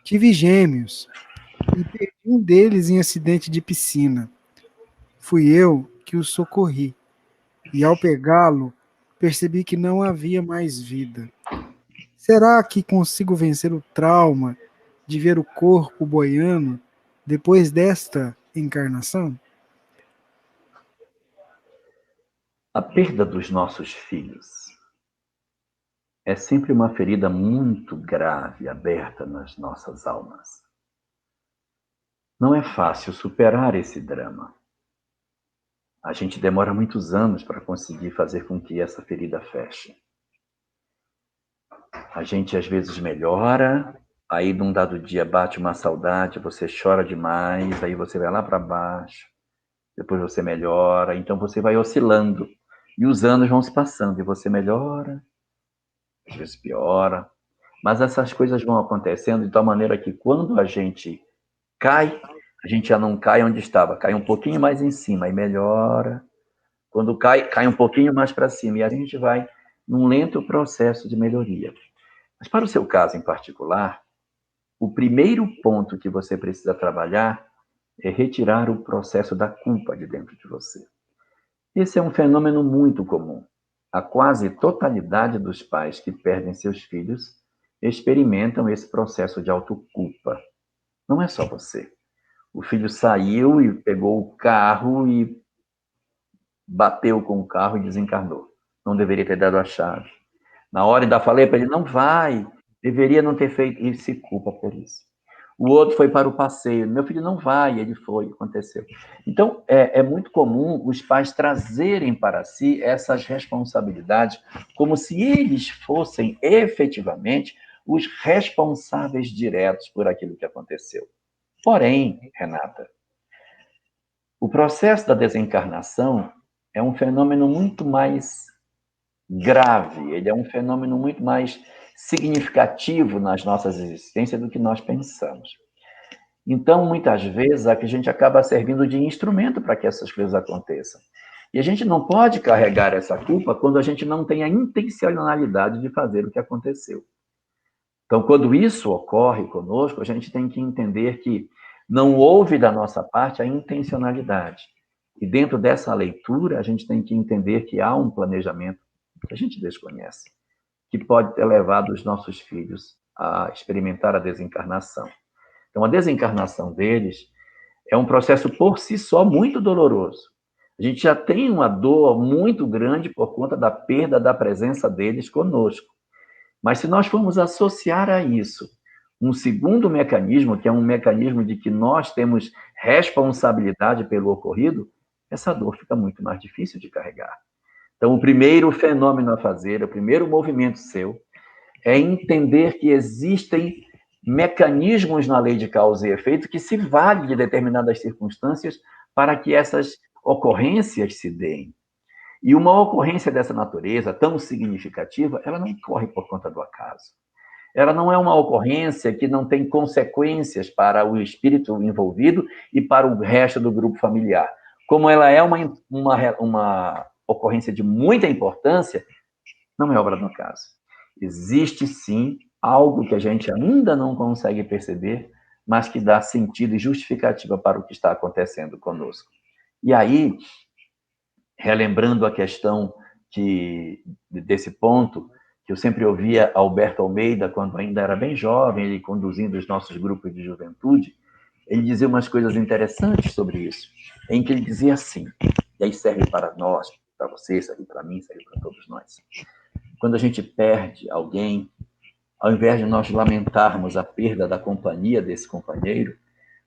Tive gêmeos e perdi um deles em acidente de piscina. Fui eu que o socorri, e ao pegá-lo, percebi que não havia mais vida. Será que consigo vencer o trauma de ver o corpo boiando depois desta encarnação? A perda dos nossos filhos é sempre uma ferida muito grave aberta nas nossas almas. Não é fácil superar esse drama. A gente demora muitos anos para conseguir fazer com que essa ferida feche. A gente às vezes melhora, aí num dado dia bate uma saudade, você chora demais, aí você vai lá para baixo, depois você melhora, então você vai oscilando. E os anos vão se passando e você melhora, às vezes piora. Mas essas coisas vão acontecendo de tal maneira que quando a gente cai, a gente já não cai onde estava, cai um pouquinho mais em cima e melhora. Quando cai, cai um pouquinho mais para cima e a gente vai num lento processo de melhoria. Mas para o seu caso em particular, o primeiro ponto que você precisa trabalhar é retirar o processo da culpa de dentro de você. Esse é um fenômeno muito comum. A quase totalidade dos pais que perdem seus filhos experimentam esse processo de autoculpa. Não é só você. O filho saiu e pegou o carro e bateu com o carro e desencarnou. Não deveria ter dado a chave. Na hora ainda falei para ele, não vai, deveria não ter feito, e se culpa por isso. O outro foi para o passeio, meu filho não vai, ele foi, aconteceu. Então, é muito comum os pais trazerem para si essas responsabilidades como se eles fossem efetivamente os responsáveis diretos por aquilo que aconteceu. Porém, Renata, o processo da desencarnação é um fenômeno muito mais grave, ele é um fenômeno muito mais significativo nas nossas existências do que nós pensamos. Então, muitas vezes, a gente acaba servindo de instrumento para que essas coisas aconteçam. E a gente não pode carregar essa culpa quando a gente não tem a intencionalidade de fazer o que aconteceu. Então, quando isso ocorre conosco, a gente tem que entender que não houve da nossa parte a intencionalidade. E dentro dessa leitura, a gente tem que entender que há um planejamento que a gente desconhece, que pode ter levado os nossos filhos a experimentar a desencarnação. Então, a desencarnação deles é um processo por si só muito doloroso. A gente já tem uma dor muito grande por conta da perda da presença deles conosco. Mas se nós formos associar a isso um segundo mecanismo, que é um mecanismo de que nós temos responsabilidade pelo ocorrido, essa dor fica muito mais difícil de carregar. Então, o primeiro fenômeno a fazer, o primeiro movimento seu, é entender que existem mecanismos na lei de causa e efeito que se valem de determinadas circunstâncias para que essas ocorrências se deem. E uma ocorrência dessa natureza, tão significativa, ela não ocorre por conta do acaso. Ela não é uma ocorrência que não tem consequências para o espírito envolvido e para o resto do grupo familiar. Como ela é uma ocorrência de muita importância, não é obra do acaso. Existe, sim, algo que a gente ainda não consegue perceber, mas que dá sentido e justificativa para o que está acontecendo conosco. E aí, relembrando a questão desse ponto, que eu sempre ouvia Alberto Almeida, quando ainda era bem jovem, ele conduzindo os nossos grupos de juventude, ele dizia umas coisas interessantes sobre isso, em que ele dizia assim, e aí serve para nós, para você, serve para mim, serve para todos nós. Quando a gente perde alguém, ao invés de nós lamentarmos a perda da companhia desse companheiro,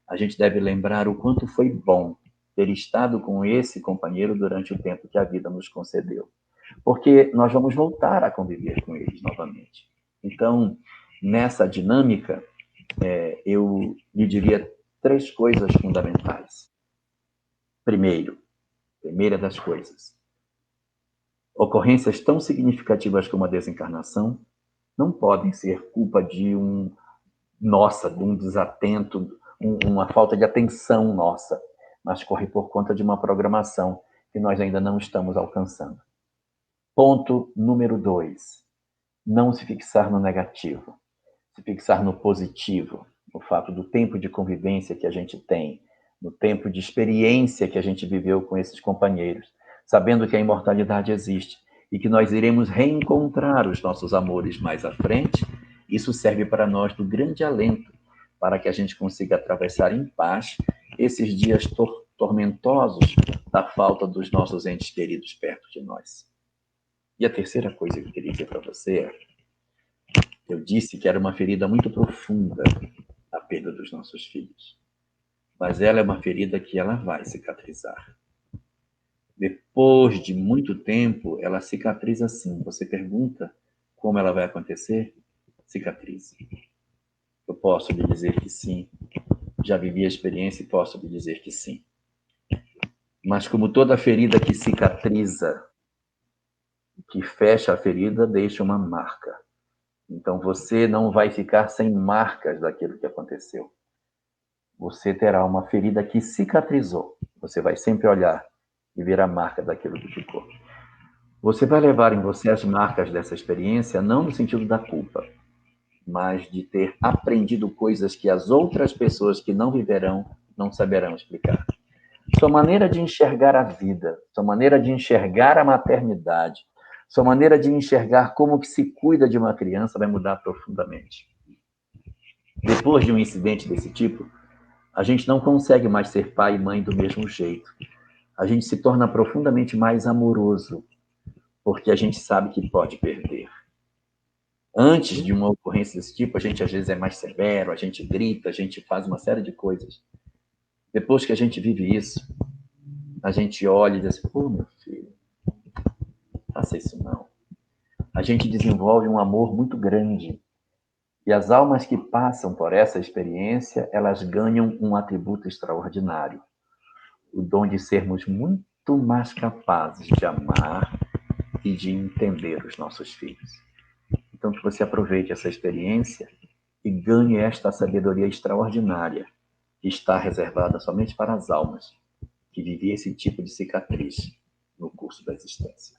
a gente deve lembrar o quanto foi bom ter estado com esse companheiro durante o tempo que a vida nos concedeu. Porque nós vamos voltar a conviver com eles novamente. Então, nessa dinâmica, eu lhe diria 3 coisas fundamentais. Primeira das coisas, ocorrências tão significativas como a desencarnação não podem ser culpa de de um desatento, uma falta de atenção nossa, mas corre por conta de uma programação que nós ainda não estamos alcançando. Ponto número 2, não se fixar no negativo, se fixar no positivo. fato do tempo de convivência que a gente tem, no tempo de experiência que a gente viveu com esses companheiros, sabendo que a imortalidade existe e que nós iremos reencontrar os nossos amores mais à frente, isso serve para nós do grande alento, para que a gente consiga atravessar em paz esses dias tormentosos da falta dos nossos entes queridos perto de nós. E a terceira coisa que eu queria dizer para você é, eu disse que era uma ferida muito profunda a perda dos nossos filhos, mas ela é uma ferida que ela vai cicatrizar. Depois de muito tempo, ela cicatriza sim. Você pergunta como ela vai acontecer? Cicatriza. Eu posso lhe dizer que sim. Já vivi a experiência e posso lhe dizer que sim. Mas como toda ferida que cicatriza, que fecha a ferida, deixa uma marca. Então você não vai ficar sem marcas daquilo que aconteceu. Você terá uma ferida que cicatrizou. Você vai sempre olhar e ver a marca daquilo que ficou. Você vai levar em você as marcas dessa experiência, não no sentido da culpa, mas de ter aprendido coisas que as outras pessoas que não viverão não saberão explicar. Sua maneira de enxergar a vida, sua maneira de enxergar a maternidade, sua maneira de enxergar como que se cuida de uma criança vai mudar profundamente. Depois de um incidente desse tipo, a gente não consegue mais ser pai e mãe do mesmo jeito. A gente se torna profundamente mais amoroso, porque a gente sabe que pode perder. Antes de uma ocorrência desse tipo, a gente às vezes é mais severo, a gente grita, a gente faz uma série de coisas. Depois que a gente vive isso, a gente olha e diz assim, pô, meu filho, não faça isso não. A gente desenvolve um amor muito grande. E as almas que passam por essa experiência, elas ganham um atributo extraordinário. O dom de sermos muito mais capazes de amar e de entender os nossos filhos. Então, que você aproveite essa experiência e ganhe esta sabedoria extraordinária que está reservada somente para as almas que vivem esse tipo de cicatriz no curso da existência.